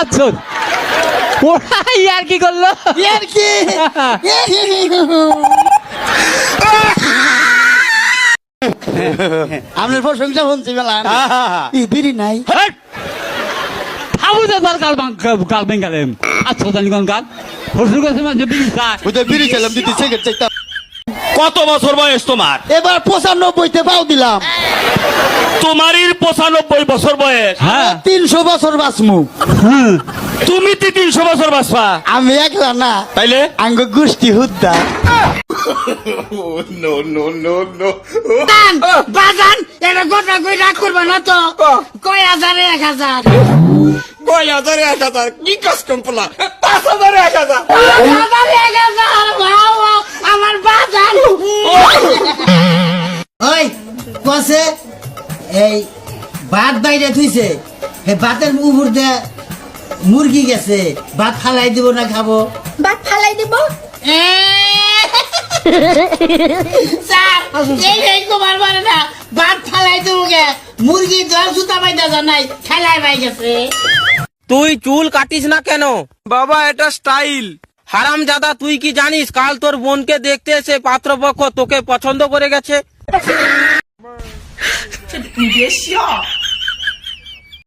আচ্ছা ওরা ইয়ার কি করলো ইয়ার কি আপনার প্রশংসা শুনছি বেলা বিড়ি নাই থামু যে তার গাল বেঙ্গালেম আচ্ছা জানি কোন গাল হসুর কাছে মানে বিড়ি খায় ওই তো বিড়ি খেলাম দিদি সিগারেট চাইতাম কত বছর বয়স তোমার? এবার 95তে পাও দিলাম তোমারই 95 বছর বয়স। হ্যাঁ 300 বছর বাঁচমু তুমি 300 বছর বাঁচবা? আমি একলা না তাইলে আঙ্গ গোষ্ঠী হুদ্দা বাজান এটা গোটা কই রাগ করবে না তো কয় 1000 কয় হাজারে 1000 কি কাস্টম পোলা 5000 1000 আমার বাজান ওই কসে এই ভাত বাইরে থুইছে এই ভাতের উপর দিয়ে মুরগি গেছে ভাত ফালাই দিব না খাবো বাদ ফালাই দিব স্যার এই কুমার মানে না বাদ ফালাই দেবো গে মুরগি জল সুতা বাইদা জানাই খেলাই বাই গেছে তুই চুল কাটিস না কেন? বাবা এটা স্টাইল। হারামজাদা, তুই কি জানিস কাল তোর বোনকে দেখতে এসে পাত্রপক্ষ তোকে পছন্দ করে গেছে?